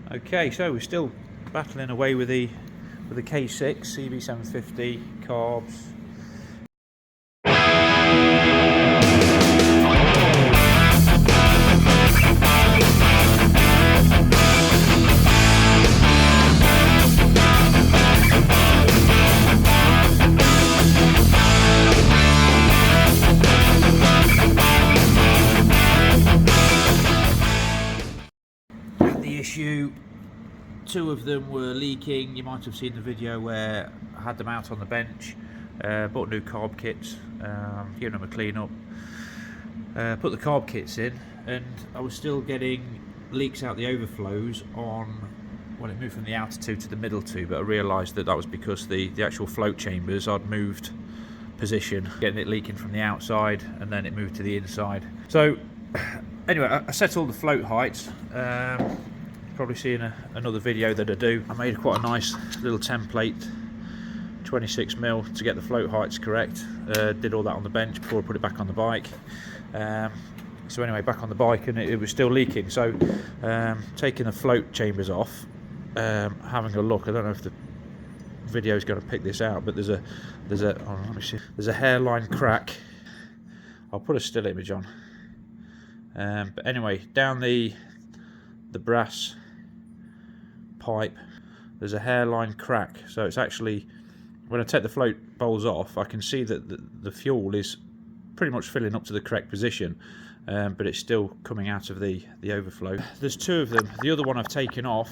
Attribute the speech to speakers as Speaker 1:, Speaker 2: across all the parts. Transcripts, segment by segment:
Speaker 1: Okay, so we're still battling away with the K6 CB750 carbs. Issue, two of them were leaking. You might have seen the video where I had them out on the bench, bought new carb kits, given them a clean up, put the carb kits in, and I was still getting leaks out the overflows on, well, it moved from the outer two to the middle two, but I realised that was because the actual float chambers, I'd moved position, getting it leaking from the outside, and then it moved to the inside. So anyway, I set all the float heights. Probably seeing another video that I do. I made quite a nice little template, 26mm, to get the float heights correct. Did all that on the bench before I put it back on the bike. So anyway, back on the bike, and it was still leaking. So taking the float chambers off, having a look. I don't know if the video is going to pick this out, but there's a hairline crack. I'll put a still image on. But anyway, down the brass pipe, there's a hairline crack. So it's actually, when I take the float bowls off, I can see that the fuel is pretty much filling up to the correct position, but it's still coming out of the overflow. There's two of them. The other one I've taken off,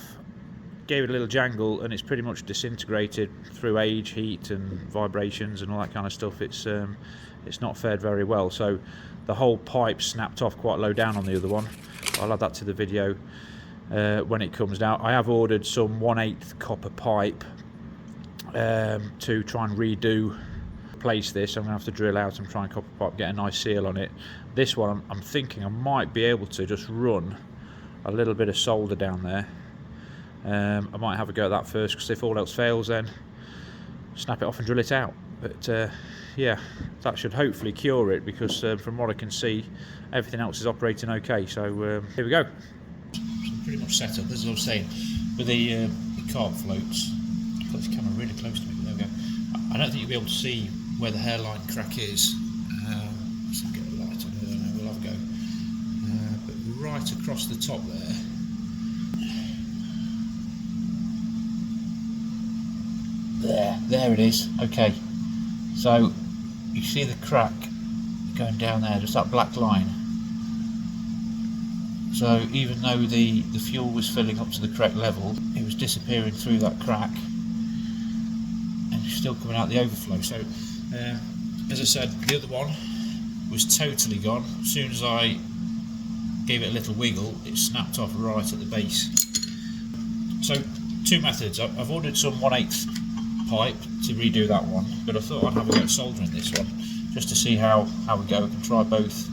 Speaker 1: gave it a little jangle, and it's pretty much disintegrated through age, heat and vibrations and all that kind of stuff. It's not fared very well, so the whole pipe snapped off quite low down on the other one. I'll add that to the video when it comes out. I have ordered some 1/8 copper pipe to try and replace this. I'm going to have to drill out and try and copper pipe, get a nice seal on it. This one, I'm thinking I might be able to just run a little bit of solder down there. I might have a go at that first, because if all else fails, then snap it off and drill it out. But yeah, that should hopefully cure it, because from what I can see, everything else is operating okay. So here we go. So I'm pretty much set up, as I was saying, with the carb floats. I've got this camera really close to me, but there we go. I don't think you'll be able to see where the hairline crack is. Let's get a light on it, I don't know, we'll have a go. But right across the top there. There it is. Okay, so you see the crack going down there, just that black line. So even though the fuel was filling up to the correct level, it was disappearing through that crack and still coming out the overflow. So as I said, the other one was totally gone. As soon as I gave it a little wiggle, it snapped off right at the base. So two methods. I've ordered some 1/8 pipe to redo that one, but I thought I'd have a go at soldering this one just to see how we go. We can try both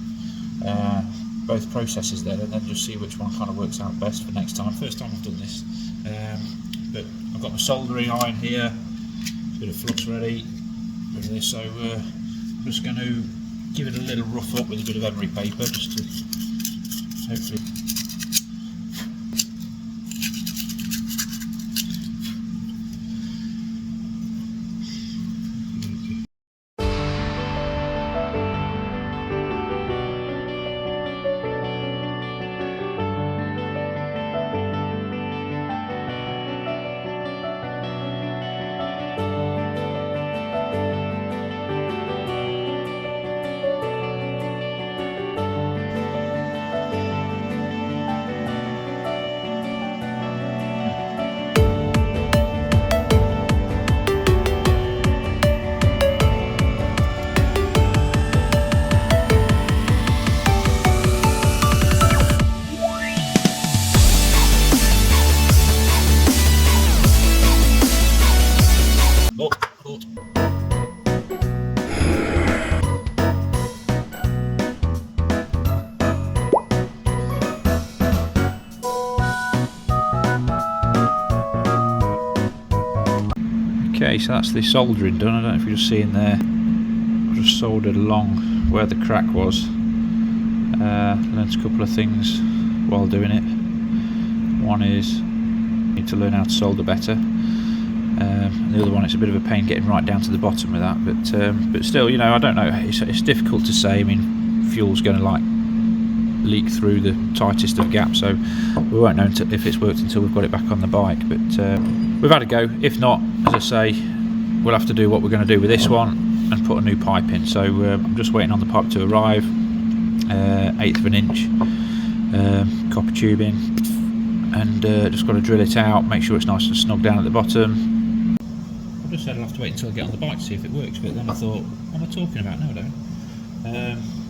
Speaker 1: processes there, and then just see which one kind of works out best for next time. First time I've done this, but I've got my soldering iron here, a bit of flux ready with this. So I'm just going to give it a little rough up with a bit of emery paper, just to hopefully. Okay, so that's the soldering done. I don't know if you're just seeing there, I just soldered along where the crack was. Learned a couple of things while doing it. One is Need to learn how to solder better. The other one, it's a bit of a pain getting right down to the bottom with that, but still, you know, I don't know. It's difficult to say. I mean, fuel's going to like leak through the tightest of gaps, so we won't know if it's worked until we've got it back on the bike. But we've had a go. If not, as I say, we'll have to do what we're going to do with this one and put a new pipe in. So I'm just waiting on the pipe to arrive. 1/8 of an inch copper tubing, and just got to drill it out, make sure it's nice and snug down at the bottom. I just said I'll have to wait until I get on the bike to see if it works, but then I thought, what am I talking about? No, I don't.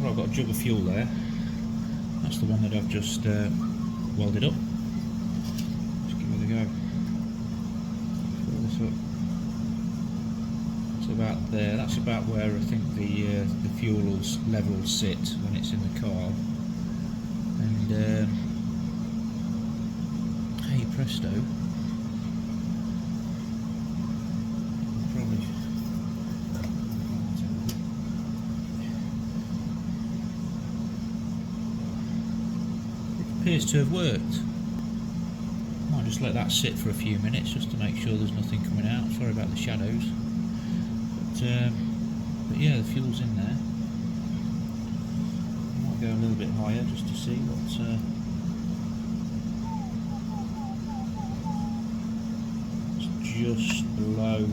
Speaker 1: Well, I've got a jug of fuel there. That's the one that I've just welded up. Just give it a go. Fill this up. It's about there. That's about where I think the fuel level will sit when it's in the car. And hey presto. Probably. Appears to have worked. Might just let that sit for a few minutes just to make sure there's nothing coming out. Sorry about the shadows, but yeah, the fuel's in there. I might go a little bit higher just to see what's it's just below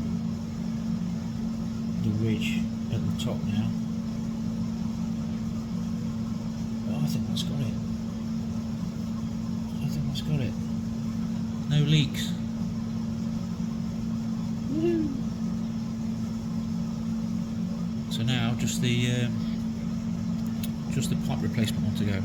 Speaker 1: the ridge at the top now. Oh, I think that's got it. It's got it. No leaks. Woo-hoo. So now just the pipe replacement one to go.